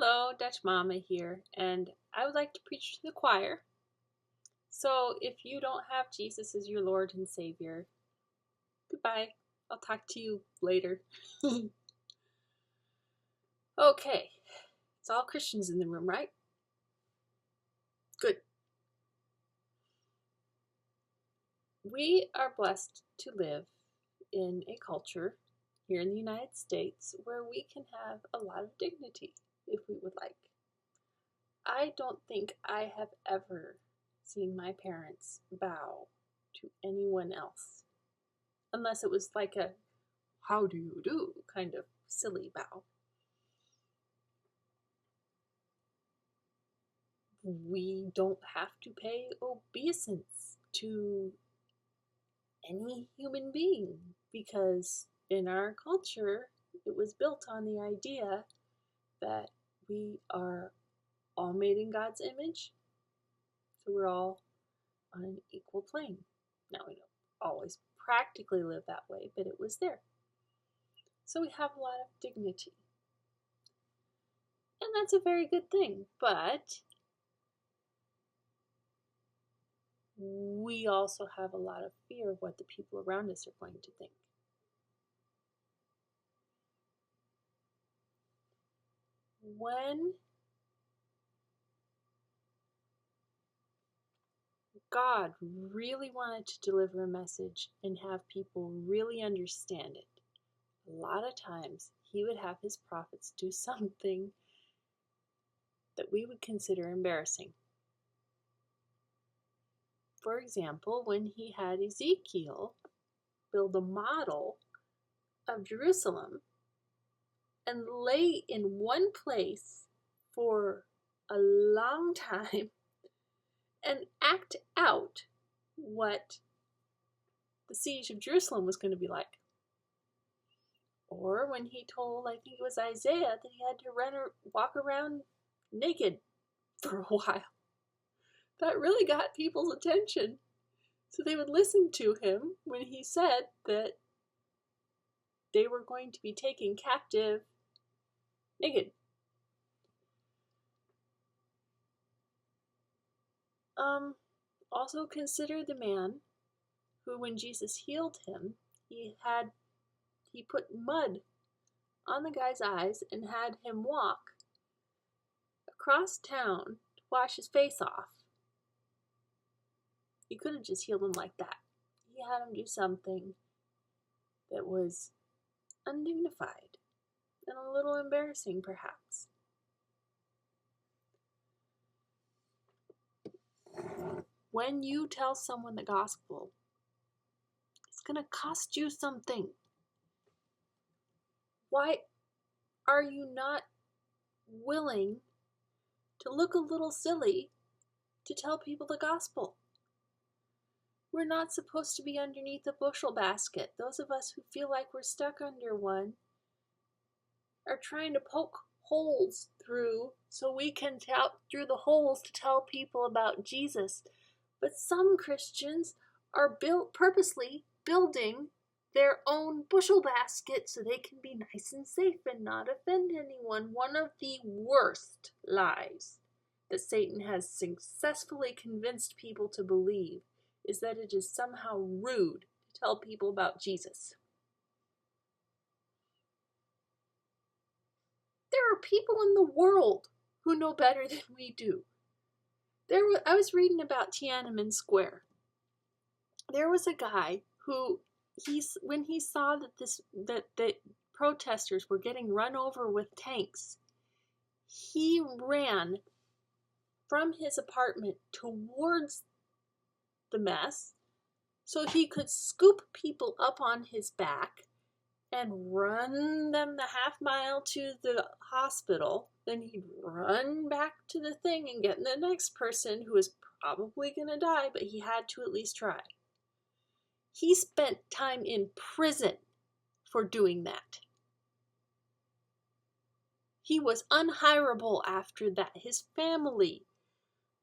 Hello, Dutch Mama here, and I would like to preach to the choir. So, if you don't have Jesus as your Lord and Savior, goodbye. I'll talk to you later. Okay, it's all Christians in the room, right? Good. We are blessed to live in a culture here in the United States where we can have a lot of dignity if we would like. I don't think I have ever seen my parents bow to anyone else, unless it was like a how do you do kind of silly bow. We don't have to pay obeisance to any human being because in our culture it was built on the idea that we are all made in God's image, so we're all on an equal plane. Now, we don't always practically live that way, but it was there. So we have a lot of dignity. And that's a very good thing, but we also have a lot of fear of what the people around us are going to think. When God really wanted to deliver a message and have people really understand it, a lot of times he would have his prophets do something that we would consider embarrassing. For example, when he had Ezekiel build a model of Jerusalem and lay in one place for a long time and act out what the siege of Jerusalem was going to be like. Or when he told, I think it was Isaiah, that he had to walk around naked for a while. That really got people's attention. So they would listen to him when he said that they were going to be taken captive naked. Also consider the man who, when Jesus healed him, he put mud on the guy's eyes and had him walk across town to wash his face off. He could have just healed him like that. He had him do something that was undignified and a little embarrassing, perhaps. When you tell someone the gospel, it's going to cost you something. Why are you not willing to look a little silly to tell people the gospel? We're not supposed to be underneath a bushel basket. Those of us who feel like we're stuck under one are trying to poke holes through so we can out through the holes to tell people about Jesus. But some Christians are purposely building their own bushel basket so they can be nice and safe and not offend anyone. One of the worst lies that Satan has successfully convinced people to believe is that it is somehow rude to tell people about Jesus. There are people in the world who know better than we do. I was reading about Tiananmen Square. There was a guy who, when he saw that the protesters were getting run over with tanks, he ran from his apartment towards the mess so he could scoop people up on his back and run them the half mile to the hospital. Then he'd run back to the thing and get the next person who was probably going to die, but he had to at least try. He spent time in prison for doing that. He was unhireable after that. His family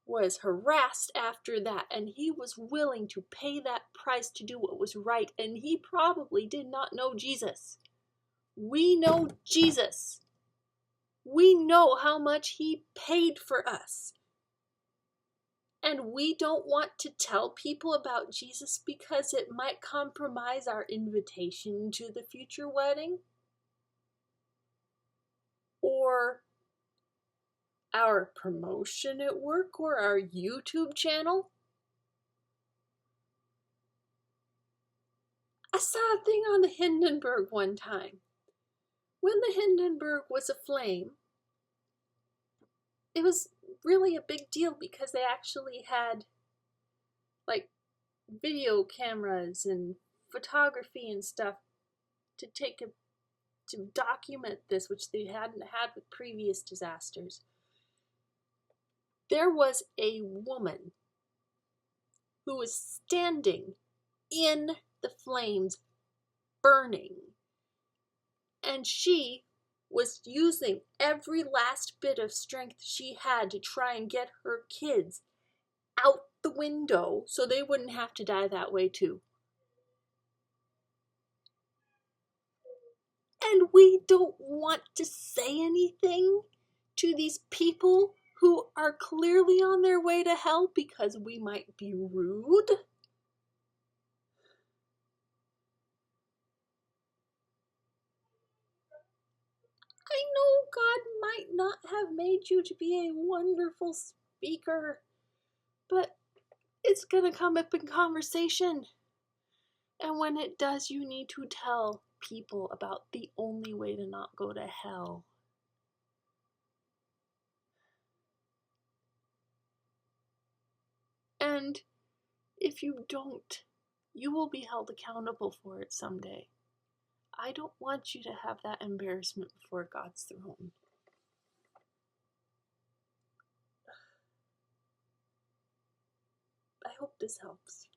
was harassed after that, and he was willing to pay that price to do what was right, and he probably did not know Jesus. We know Jesus. We know how much he paid for us. And we don't want to tell people about Jesus because it might compromise our invitation to the future wedding or our promotion at work or our YouTube channel. I saw a thing on the Hindenburg one time. When the Hindenburg was aflame, it was really a big deal because they actually had like video cameras and photography and stuff to document this, which they hadn't had with previous disasters. There was a woman who was standing in the flames, burning, and she was using every last bit of strength she had to try and get her kids out the window so they wouldn't have to die that way too. And we don't want to say anything to these people who are clearly on their way to hell because we might be rude. I know God might not have made you to be a wonderful speaker, but it's going to come up in conversation. And when it does, you need to tell people about the only way to not go to hell. And if you don't, you will be held accountable for it someday. I don't want you to have that embarrassment before God's throne. I hope this helps.